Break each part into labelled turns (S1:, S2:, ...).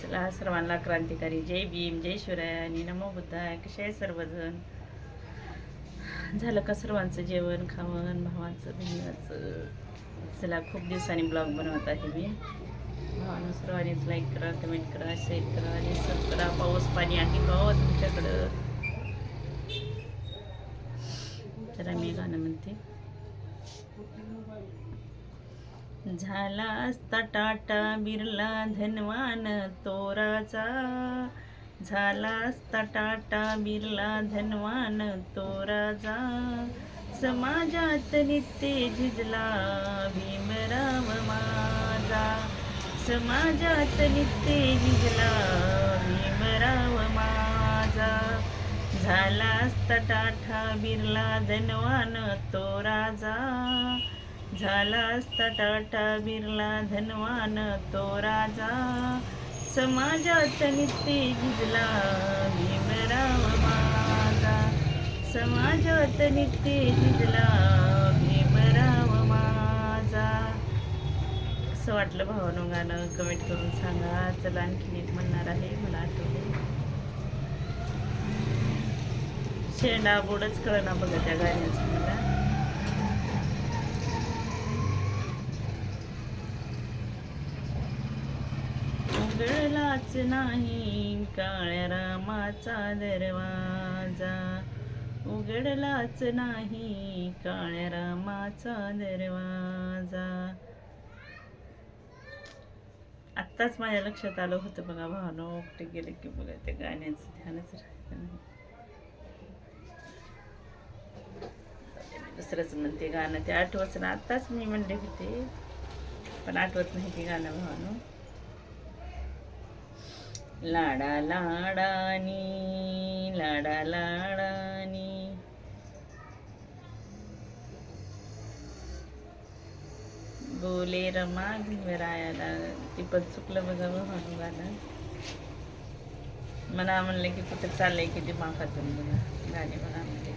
S1: चला सर्वांना क्रांतिकारी जय भीम, जय शिवराय आणि नमो बुद्धाय. कसे आहे सर्वजण? झालं का सर्वांचं जेवण खावण, भावाचं बहिणीचं? चला खूप दिवसांनी ब्लॉग बनवत आहे मी. भावानं सर्वांनीच लाईक करा, कमेंट करा, शेअर करा आणि सब करा. पाऊस पाणी आहे का तुमच्याकडं? तर मी गाणं म्हणते. झाला असता टाटा बिर्ला धनवान तोराचा, झाला असता टाटा बिर्ला धनवान तोराचा, समाजात नित्य झिजला भीमराव माझा, समाजात नित्य झिजला भीमराव माझा, झाला असता टाटा बिर्ला धनवान तोराचा, झाला असता टाटा बिर्ला धनवान तो राजा, समाजात नित्य झिजला भीमराव माझा, समाजात नित्य झिजला भीमराव माझा. कसं वाटलं भावानं गाणं कमेंट करून सांगा. चला आणखीन एक म्हणणार आहे, मला आठवले. शेंडा बोडच कळना बघा त्या गाण्याचं मला. उघडलाच नाही काळ्या रामाचा दरवाजा, उघडलाच नाही काळ्या रामाचा दरवाजा. आत्ताच माझ्या लक्षात आलं होतं बघा भावनो, कुठे गेले की बघा त्या गाण्याचं ध्यानच राहिलं नाही. दुसरंच म्हणते गाणं, ते आठवच ना. आत्ताच मी म्हणले होते पण आठवत नाही ते गाणं भावनो. लाडा लाडानी लाडा लाडानी बोले रमा भीमरायाला. ते पण चुकलं बघा भाऊ गाणं. मला म्हणलं की कुठं चाललंय की ते माफातून बघा गाणे मला म्हणले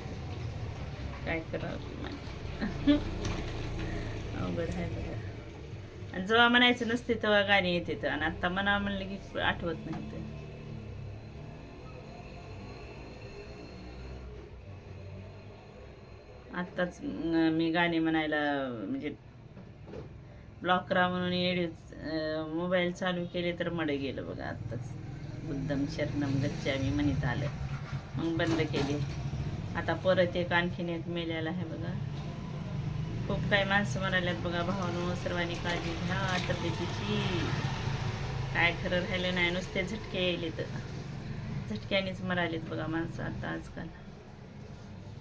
S1: काय करावं अवघड आहे बघा. आणि जेव्हा म्हणायचं नसते तेव्हा गाणी येते, आणि आता मना म्हणलं की आठवत नाही. ते आत्ताच मी गाणे म्हणायला म्हणजे ब्लॉक करा म्हणून मोबाईल चालू केले तर मडे गेलं बघा. आत्ताच बुद्धम शरणम गच्छामी म्हणत आलं, मग बंद केले. आता परत एक आणखीन एक मेल्याला आहे बघा. खूप काही माणसं म्हणाल्यात बघा भावानो, सर्वांनी काळजी घ्या तब्येतीची. काय खरं राहिलं नाही, नुसते झटके यायले तर झटक्यानेच मरालेत बघा माणसं आता आजकाल.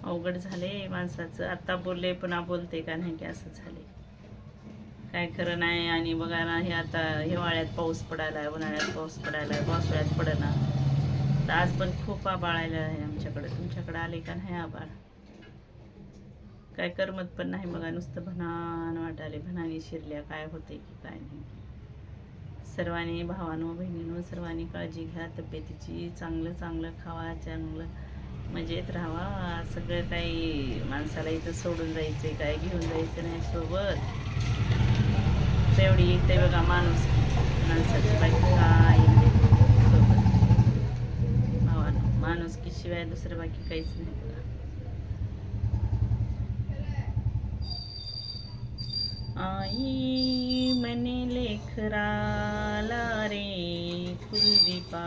S1: अवघड झाले माणसाचं. आता बोलले पुन्हा बोलते का नाही की असं झाले, काय खरं नाही. आणि बघा ना, हे आता हिवाळ्यात पाऊस पडायला, उन्हाळ्यात पाऊस पडायला, पावसाळ्यात पडना. तर आज पण खूप आबाळ आलं आहे आमच्याकडे. तुमच्याकडे आले का नाही आबाळ? काय करमत पण नाही बघा, नुसतं भनान वाटाले. भनानी शिरल्या काय होते की काय नाही. सर्वांनी भावानो बहिणीनो सर्वांनी काळजी घ्या तब्येतीची. चांगलं चांगलं खावा, चांगलं मजेत राहावा. सगळं काही माणसाला इथं सोडून जायचं, काय घेऊन जायचं नाही सोबत. तेवढी येते बघा माणूस माणसाची, बाकी काय सोबत भावानो. माणूस की शिवाय दुसरं बाकी काहीच नाही बघा. आई मने लेखराला रे कुलदीपा,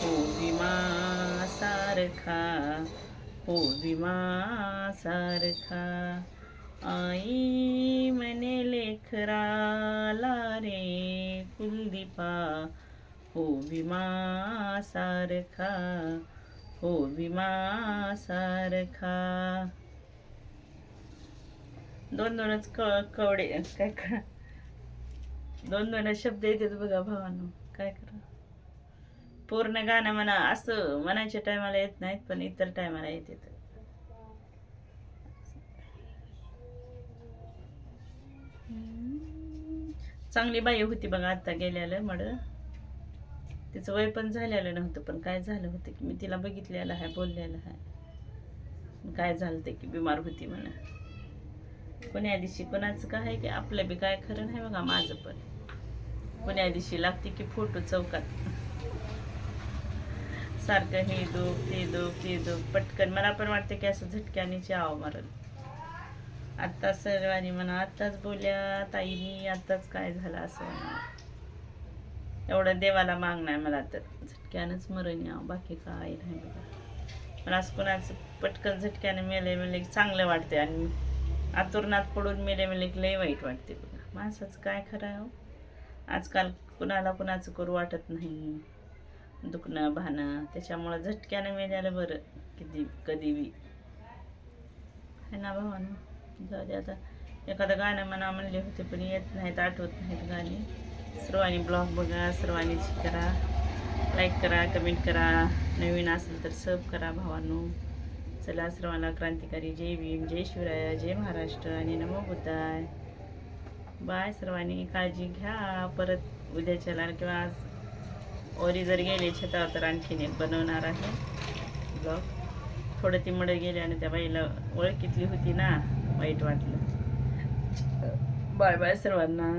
S1: हो विमा सारखा, हो विमा सारखा. आई मने लेखराला रे कुलदीपा, हो विमा सारखा, हो विमा सारखा. दोन दोनच कवडे काय दोन दोनच शब्द येतात बघा भावानो, काय करा. पूर्ण गाणं म्हणा असं म्हणायच्या टायमाला येत नाहीत, पण इतर टायमाला येते. चांगली बाई होती बघा आता गेल्याला मड. तिचं वय पण झालेलं नव्हतं, पण काय झालं होतं की मी तिला बघितलेलं आहे, बोललेलं आहे. काय झालं ते की बिमार होती म्हणा. कोण्या दिवशी कोणाचं काय आहे की आपलं बी काय खरं नाही बघा. माझं पण पुण्या दिवशी लागते की फोटो चौकात सारखं हे दुख ते दुख पटकन मला पण वाटतं की असं झटक्याने चाव मारल. आत्ताच सर्वांनी म्हणा आत्ताच बोलल्या ताईनी आत्ताच काय झालं असं म्हणा. एवढं देवाला मागणार मला तर झटक्यानंच मरण यावं बाकी काय नाही बघा. पण असं कोणाचं पटकन झटक्याने मेले की चांगलं वाटते आणि आतुरणात पडून मेले की लय वाईट वाटते बघा. माणसाचं काय खरं आहे हो. आजकाल कुणाचं करू वाटत नाही दुखणं भाणं. त्याच्यामुळं झटक्यानं मेल्याला बरं किती कधी बी है ना भावानं. जाऊ दे आता एखादं गाणं म्हणले होते पण येत नाहीत आठवत नाहीत गाणी. सर्वांनी ब्लॉग बघा सर्वांनी करा लाईक करा कमेंट करा नवीन असेल तर सब करा भावांनो. चला सर्वांना क्रांतिकारी जय भीम जय शिवराय जय महाराष्ट्र आणि नमो बुद्धाय. बाय सर्वांनी काळजी घ्या. परत उद्याच्याला किंवा आज ओरी जर गेले छतावर तर आणखीन एक बनवणार आहे ब्लॉग. थोडं ती मडं गेले आणि त्या बाईला ओळखीतली होती ना वाईट वाटलं. बाय बाय सर्वांना.